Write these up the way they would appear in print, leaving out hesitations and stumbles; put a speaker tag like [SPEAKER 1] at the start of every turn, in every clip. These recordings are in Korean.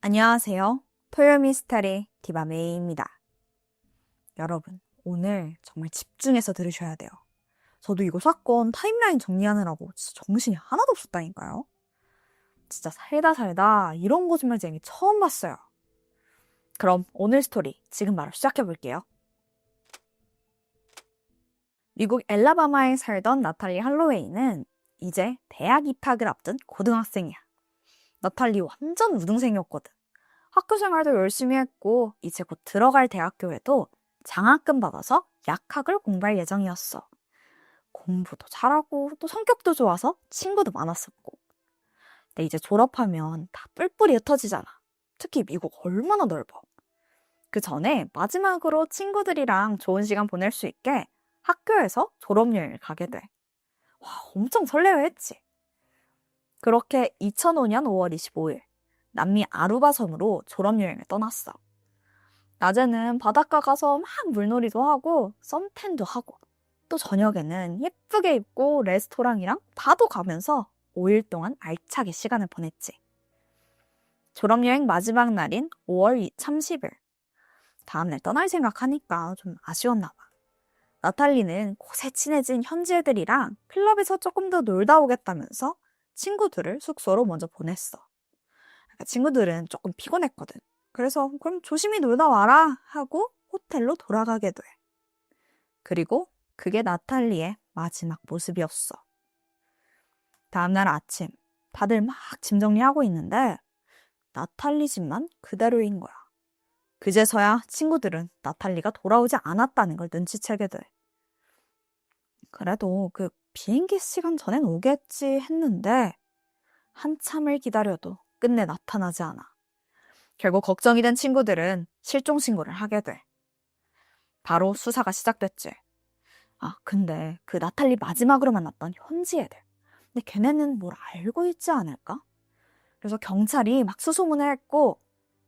[SPEAKER 1] 안녕하세요. 토요 미스터리 디바메이입니다. 여러분, 오늘 정말 집중해서 들으셔야 돼요. 저도 이거 사건 타임라인 정리하느라고 진짜 정신이 하나도 없었다니까요. 진짜 살다 이런 거짓말쟁이 처음 봤어요. 그럼 오늘 스토리 지금 바로 시작해볼게요. 미국 엘라바마에 살던 나탈리 할로웨이는 이제 대학 입학을 앞둔 고등학생이야. 나탈리 완전 우등생이었거든. 학교 생활도 열심히 했고 이제 곧 들어갈 대학교에도 장학금 받아서 약학을 공부할 예정이었어. 공부도 잘하고 또 성격도 좋아서 친구도 많았었고. 근데 이제 졸업하면 다 뿔뿔이 흩어지잖아. 특히 미국 얼마나 넓어. 그 전에 마지막으로 친구들이랑 좋은 시간 보낼 수 있게 학교에서 졸업여행을 가게 돼. 와, 엄청 설레어했지. 그렇게 2005년 5월 25일 남미 아루바 섬으로 졸업여행을 떠났어. 낮에는 바닷가 가서 막 물놀이도 하고 썬텐도 하고 또 저녁에는 예쁘게 입고 레스토랑이랑 바도 가면서 5일 동안 알차게 시간을 보냈지. 졸업여행 마지막 날인 5월 30일. 다음날 떠날 생각하니까 좀 아쉬웠나 봐. 나탈리는 곳에 친해진 현지 애들이랑 클럽에서 조금 더 놀다 오겠다면서 친구들을 숙소로 먼저 보냈어. 친구들은 조금 피곤했거든. 그래서 그럼 조심히 놀다 와라 하고 호텔로 돌아가게 돼. 그리고 그게 나탈리의 마지막 모습이었어. 다음날 아침 다들 막 짐 정리하고 있는데 나탈리 집만 그대로인 거야. 그제서야 친구들은 나탈리가 돌아오지 않았다는 걸 눈치채게 돼. 그래도 그 비행기 시간 전엔 오겠지 했는데 한참을 기다려도 끝내 나타나지 않아. 결국 걱정이 된 친구들은 실종 신고를 하게 돼. 바로 수사가 시작됐지. 근데 그 나탈리 마지막으로 만났던 현지 애들. 근데 걔네는 뭘 알고 있지 않을까? 그래서 경찰이 막 수소문을 했고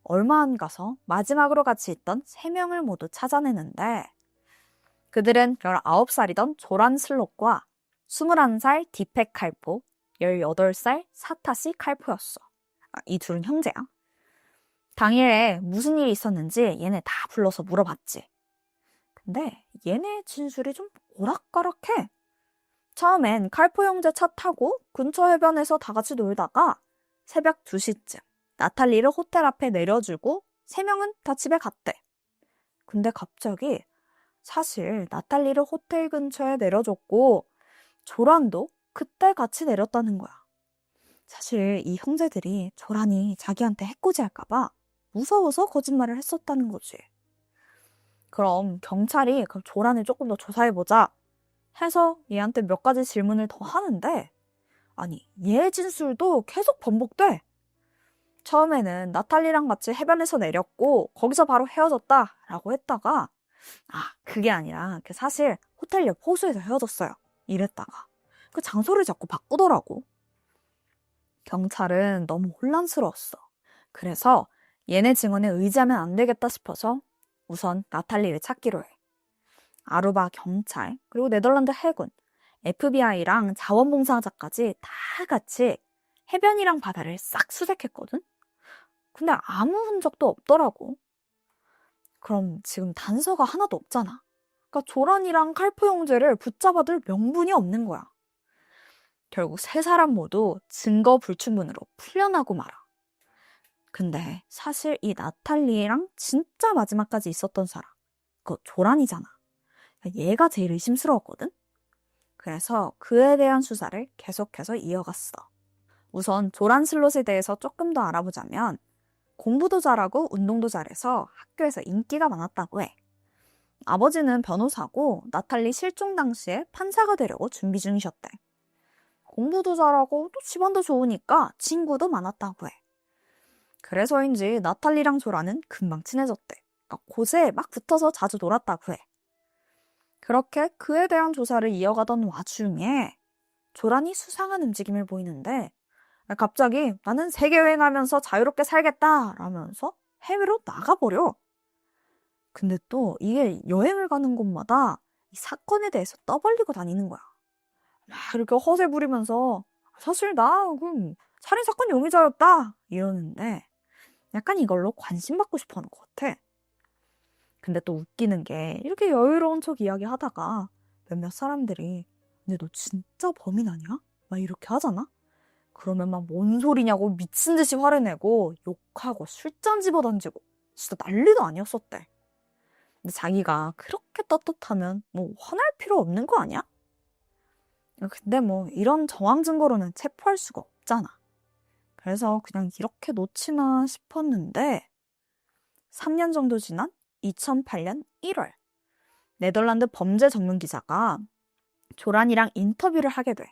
[SPEAKER 1] 얼마 안 가서 마지막으로 같이 있던 3명을 모두 찾아내는데 그들은 19살이던 조란 슬롯과 21살 디펙 칼포, 18살 사타시 칼포였어. 이 둘은 형제야. 당일에 무슨 일이 있었는지 얘네 다 불러서 물어봤지. 근데 얘네 진술이 좀 오락가락해. 처음엔 칼포 형제 차 타고 근처 해변에서 다 같이 놀다가 새벽 2시쯤 나탈리를 호텔 앞에 내려주고 3명은 다 집에 갔대. 근데 갑자기 사실 나탈리를 호텔 근처에 내려줬고 조란도 그때 같이 내렸다는 거야. 사실 이 형제들이 조란이 자기한테 해코지할까봐 무서워서 거짓말을 했었다는 거지. 그럼 경찰이 그럼 조란을 조금 더 조사해보자 해서 얘한테 몇 가지 질문을 더 하는데 아니 얘 진술도 계속 번복돼. 처음에는 나탈리랑 같이 해변에서 내렸고 거기서 바로 헤어졌다라고 했다가 그게 아니라 사실 호텔 옆 호수에서 헤어졌어요. 이랬다가 그 장소를 자꾸 바꾸더라고. 경찰은 너무 혼란스러웠어. 그래서 얘네 증언에 의지하면 안 되겠다 싶어서 우선 나탈리를 찾기로 해. 아루바 경찰, 그리고 네덜란드 해군, FBI랑 자원봉사자까지 다 같이 해변이랑 바다를 싹 수색했거든? 근데 아무 흔적도 없더라고. 그럼 지금 단서가 하나도 없잖아. 그러니까 조란이랑 칼포 형제를 붙잡아둘 명분이 없는 거야. 결국 3사람 모두 증거 불충분으로 풀려나고 말아. 근데 사실 이 나탈리랑 진짜 마지막까지 있었던 사람, 그거 조란이잖아. 얘가 제일 의심스러웠거든? 그래서 그에 대한 수사를 계속해서 이어갔어. 우선 조란 슬롯에 대해서 조금 더 알아보자면 공부도 잘하고 운동도 잘해서 학교에서 인기가 많았다고 해. 아버지는 변호사고 나탈리 실종 당시에 판사가 되려고 준비 중이셨대. 공부도 잘하고 또 집안도 좋으니까 친구도 많았다고 해. 그래서인지 나탈리랑 조란은 금방 친해졌대. 그러니까 곳에 막 붙어서 자주 놀았다고 해. 그렇게 그에 대한 조사를 이어가던 와중에 조란이 수상한 움직임을 보이는데 갑자기 나는 세계 여행하면서 자유롭게 살겠다 라면서 해외로 나가버려. 근데 또 이게 여행을 가는 곳마다 이 사건에 대해서 떠벌리고 다니는 거야. 막 이렇게 허세 부리면서 사실 나 살인사건 용의자였다 이러는데 약간 이걸로 관심 받고 싶어 하는 것 같아. 근데 또 웃기는 게 이렇게 여유로운 척 이야기하다가 몇몇 사람들이 근데 너 진짜 범인 아니야? 막 이렇게 하잖아? 그러면 막 뭔 소리냐고 미친 듯이 화를 내고 욕하고 술잔 집어던지고 진짜 난리도 아니었었대. 근데 자기가 그렇게 떳떳하면 뭐 화날 필요 없는 거 아니야? 근데 뭐 이런 정황 증거로는 체포할 수가 없잖아. 그래서 그냥 이렇게 놓치나 싶었는데 3년 정도 지난 2008년 1월 네덜란드 범죄 전문 기자가 조란이랑 인터뷰를 하게 돼.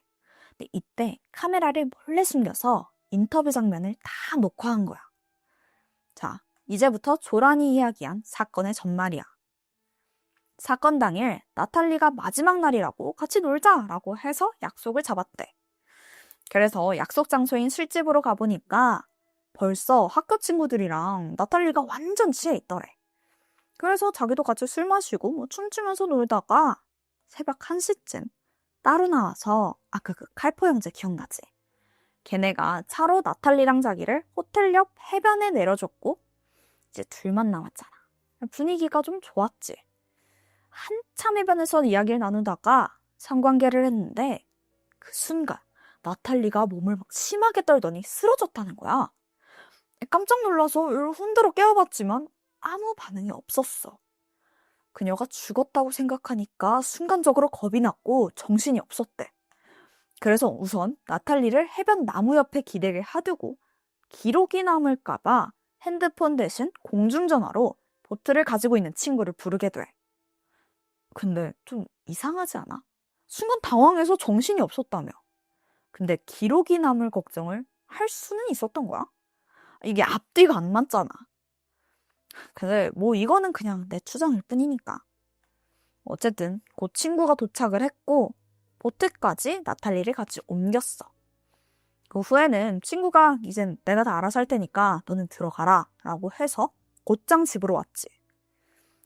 [SPEAKER 1] 근데 이때 카메라를 몰래 숨겨서 인터뷰 장면을 다 녹화한 거야. 자, 이제부터 조란이 이야기한 사건의 전말이야. 사건 당일 나탈리가 마지막 날이라고 같이 놀자라고 해서 약속을 잡았대. 그래서 약속 장소인 술집으로 가보니까 벌써 학교 친구들이랑 나탈리가 완전 취해 있더래. 그래서 자기도 같이 술 마시고 뭐 춤추면서 놀다가 새벽 1시쯤 따로 나와서 아까 그 칼포 형제 기억나지? 걔네가 차로 나탈리랑 자기를 호텔 옆 해변에 내려줬고 이제 둘만 남았잖아. 분위기가 좀 좋았지. 한참 해변에서 이야기를 나누다가 성관계를 했는데 그 순간 나탈리가 몸을 막 심하게 떨더니 쓰러졌다는 거야. 깜짝 놀라서 이를 흔들어 깨워봤지만 아무 반응이 없었어. 그녀가 죽었다고 생각하니까 순간적으로 겁이 났고 정신이 없었대. 그래서 우선 나탈리를 해변 나무 옆에 기대게 하두고 기록이 남을까봐 핸드폰 대신 공중전화로 보트를 가지고 있는 친구를 부르게 돼. 근데 좀 이상하지 않아? 순간 당황해서 정신이 없었다며. 근데 기록이 남을 걱정을 할 수는 있었던 거야? 이게 앞뒤가 안 맞잖아. 근데 뭐 이거는 그냥 내 추정일 뿐이니까. 어쨌든 곧 친구가 도착을 했고 보트까지 나탈리를 같이 옮겼어. 그 후에는 친구가 이젠 내가 다 알아서 할 테니까 너는 들어가라 라고 해서 곧장 집으로 왔지.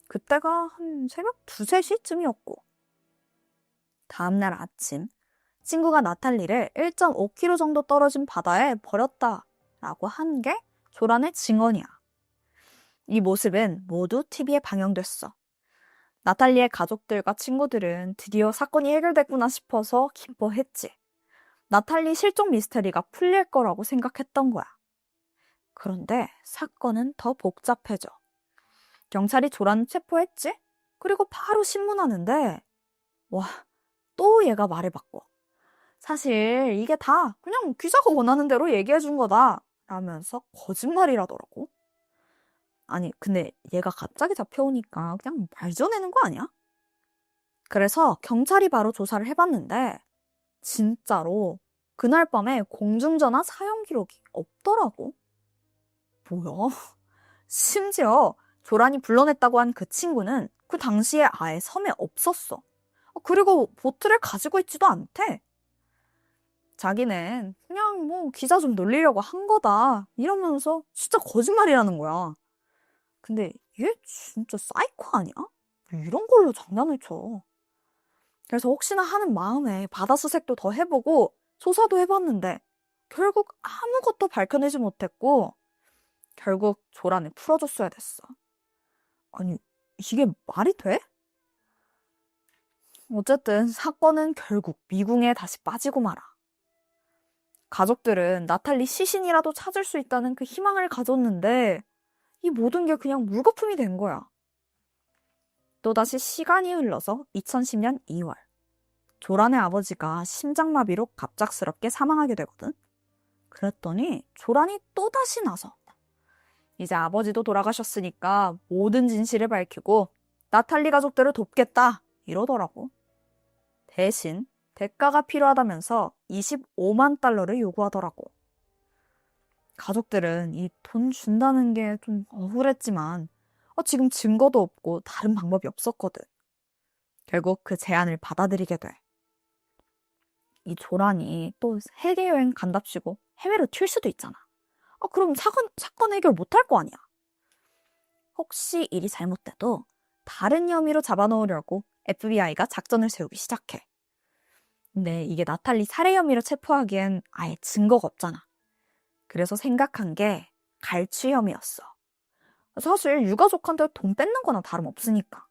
[SPEAKER 1] 그때가 한 새벽 2, 3시쯤이었고 다음날 아침 친구가 나탈리를 1.5km 정도 떨어진 바다에 버렸다라고 한 게 조란의 증언이야. 이 모습은 모두 TV에 방영됐어. 나탈리의 가족들과 친구들은 드디어 사건이 해결됐구나 싶어서 기뻐했지. 나탈리 실종 미스터리가 풀릴 거라고 생각했던 거야. 그런데 사건은 더 복잡해져. 경찰이 조란을 체포했지? 그리고 바로 신문하는데 와, 또 얘가 말을 바꿔. 사실 이게 다 그냥 기자가 원하는 대로 얘기해 준 거다 라면서 거짓말이라더라고. 아니 근데 얘가 갑자기 잡혀오니까 그냥 말 전내는 거 아니야? 그래서 경찰이 바로 조사를 해봤는데 진짜로 그날 밤에 공중전화 사용 기록이 없더라고. 뭐야? 심지어 조란이 불러냈다고 한 그 친구는 그 당시에 아예 섬에 없었어. 그리고 보트를 가지고 있지도 않대. 자기는 그냥 뭐 기자 좀 놀리려고 한 거다 이러면서 진짜 거짓말이라는 거야. 근데 얘 진짜 사이코 아니야? 이런 걸로 장난을 쳐. 그래서 혹시나 하는 마음에 바다수색도 더 해보고 조사도 해봤는데 결국 아무것도 밝혀내지 못했고 결국 조란을 풀어줬어야 됐어. 아니 이게 말이 돼? 어쨌든 사건은 결국 미궁에 다시 빠지고 말아. 가족들은 나탈리 시신이라도 찾을 수 있다는 그 희망을 가졌는데 이 모든 게 그냥 물거품이 된 거야. 또다시 시간이 흘러서 2010년 2월. 조란의 아버지가 심장마비로 갑작스럽게 사망하게 되거든. 그랬더니 조란이 또다시 나서 이제 아버지도 돌아가셨으니까 모든 진실을 밝히고 나탈리 가족들을 돕겠다 이러더라고. 대신 대가가 필요하다면서 25만 달러를 요구하더라고. 가족들은 이 돈 준다는 게 좀 억울했지만 지금 증거도 없고 다른 방법이 없었거든. 결국 그 제안을 받아들이게 돼. 이 조란이 또 세계여행 간답시고 해외로 튈 수도 있잖아. 그럼 사건 해결 못할 거 아니야. 혹시 일이 잘못돼도 다른 혐의로 잡아놓으려고 FBI가 작전을 세우기 시작해. 근데 이게 나탈리 살해 혐의로 체포하기엔 아예 증거가 없잖아. 그래서 생각한 게 갈취 혐의였어. 사실 유가족한테 돈 뺏는 거나 다름없으니까.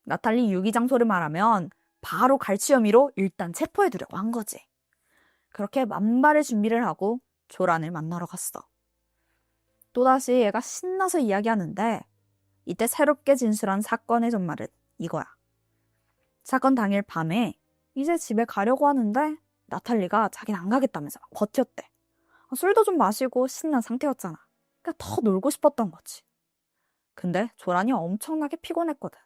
[SPEAKER 1] 나탈리 유기 장소를 말하면 바로 갈취 혐의로 일단 체포해두려고 한 거지. 그렇게 만발의 준비를 하고 조란을 만나러 갔어. 또다시 얘가 신나서 이야기하는데 이때 새롭게 진술한 사건의 전말은 이거야. 사건 당일 밤에 이제 집에 가려고 하는데 나탈리가 자기는 안 가겠다면서 막 버텼대. 술도 좀 마시고 신난 상태였잖아. 그러니까 더 놀고 싶었던 거지. 근데 조란이 엄청나게 피곤했거든.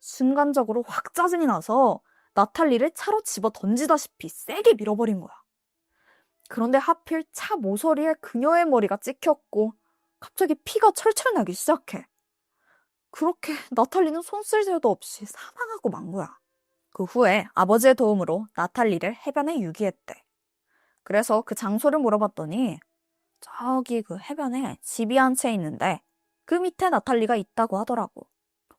[SPEAKER 1] 순간적으로 확 짜증이 나서 나탈리를 차로 집어 던지다시피 세게 밀어버린 거야. 그런데 하필 차 모서리에 그녀의 머리가 찍혔고 갑자기 피가 철철 나기 시작해. 그렇게 나탈리는 손 쓸 새도 없이 사망하고 만 거야. 그 후에 아버지의 도움으로 나탈리를 해변에 유기했대. 그래서 그 장소를 물어봤더니 저기 그 해변에 집이 한 채 있는데 그 밑에 나탈리가 있다고 하더라고.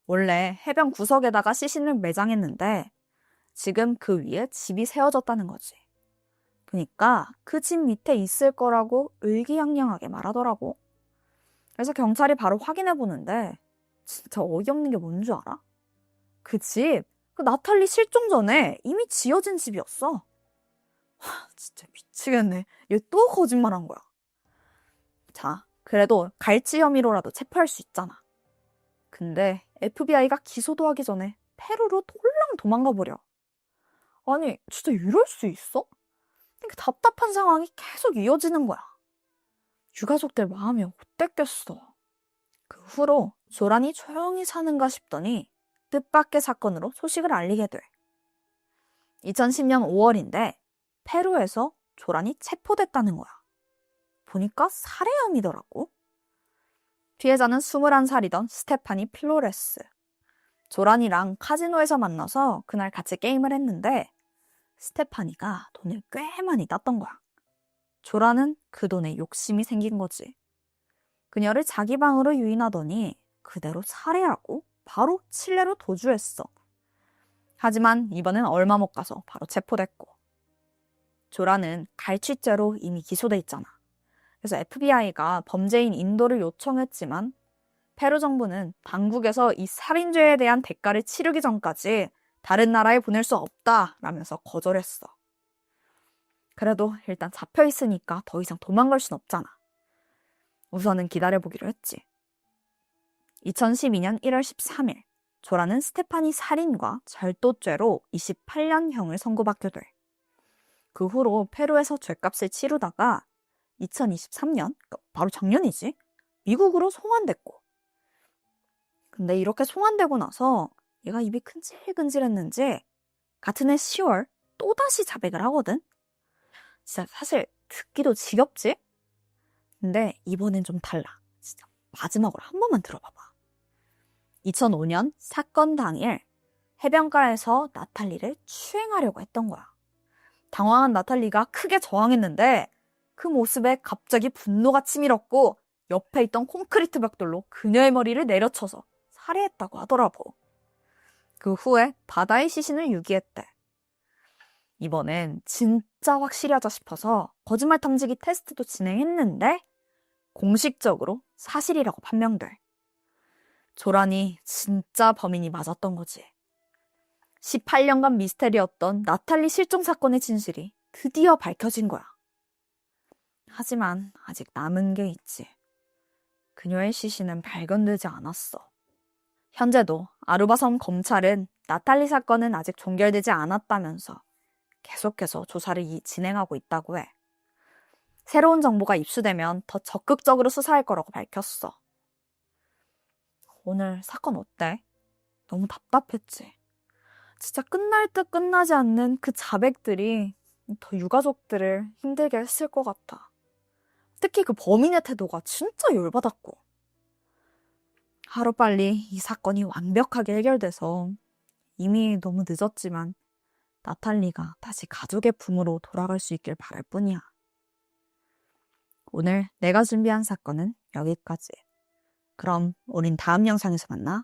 [SPEAKER 1] 원래 해변 구석에다가 시신을 매장했는데 지금 그 위에 집이 세워졌다는 거지. 그러니까 그 집 밑에 있을 거라고 의기양양하게 말하더라고. 그래서 경찰이 바로 확인해 보는데 진짜 어이없는 게 뭔 줄 알아? 그 집, 그 나탈리 실종 전에 이미 지어진 집이었어. 진짜 미치겠네. 얘 또 거짓말한 거야. 자, 그래도 갈취 혐의로라도 체포할 수 있잖아. 근데 FBI가 기소도 하기 전에 페루로 홀랑 도망가 버려. 아니, 진짜 이럴 수 있어? 이렇게 답답한 상황이 계속 이어지는 거야. 유가족들 마음이 어땠겠어. 그 후로 조란이 조용히 사는가 싶더니 뜻밖의 사건으로 소식을 알리게 돼. 2010년 5월인데 페루에서 조란이 체포됐다는 거야. 보니까 살해 혐의더라고. 피해자는 21살이던 스테파니 플로레스. 조란이랑 카지노에서 만나서 그날 같이 게임을 했는데 스테파니가 돈을 꽤 많이 땄던 거야. 조란은 그 돈에 욕심이 생긴 거지. 그녀를 자기 방으로 유인하더니 그대로 살해하고 바로 칠레로 도주했어. 하지만 이번엔 얼마 못 가서 바로 체포됐고. 조란은 갈취죄로 이미 기소돼 있잖아. 그래서 FBI가 범죄인 인도를 요청했지만 페루 정부는 당국에서 이 살인죄에 대한 대가를 치르기 전까지 다른 나라에 보낼 수 없다라면서 거절했어. 그래도 일단 잡혀 있으니까 더 이상 도망갈 순 없잖아. 우선은 기다려보기로 했지. 2012년 1월 13일 조란은 스테파니 살인과 절도죄로 28년형을 선고받게 돼. 그 후로 페루에서 죗값을 치르다가 2023년, 바로 작년이지, 미국으로 송환됐고. 근데 이렇게 송환되고 나서 얘가 입이 근질근질했는지 같은 해 10월 또다시 자백을 하거든? 진짜 사실 듣기도 지겹지? 근데 이번엔 좀 달라. 진짜 마지막으로 한 번만 들어봐봐. 2005년 사건 당일 해변가에서 나탈리를 추행하려고 했던 거야. 당황한 나탈리가 크게 저항했는데 그 모습에 갑자기 분노가 치밀었고 옆에 있던 콘크리트 벽돌로 그녀의 머리를 내려쳐서 살해했다고 하더라고. 그 후에 바다의 시신을 유기했대. 이번엔 진짜 확실히 하자 싶어서 거짓말 탐지기 테스트도 진행했는데 공식적으로 사실이라고 판명돼. 조란이 진짜 범인이 맞았던 거지. 18년간 미스테리였던 나탈리 실종 사건의 진실이 드디어 밝혀진 거야. 하지만 아직 남은 게 있지. 그녀의 시신은 발견되지 않았어. 현재도 아루바 섬 검찰은 나탈리 사건은 아직 종결되지 않았다면서 계속해서 조사를 진행하고 있다고 해. 새로운 정보가 입수되면 더 적극적으로 수사할 거라고 밝혔어. 오늘 사건 어때? 너무 답답했지? 진짜 끝날 듯 끝나지 않는 그 자백들이 더 유가족들을 힘들게 했을 것 같아. 특히 그 범인의 태도가 진짜 열받았고. 하루빨리 이 사건이 완벽하게 해결돼서 이미 너무 늦었지만 나탈리가 다시 가족의 품으로 돌아갈 수 있길 바랄 뿐이야. 오늘 내가 준비한 사건은 여기까지. 그럼 우린 다음 영상에서 만나.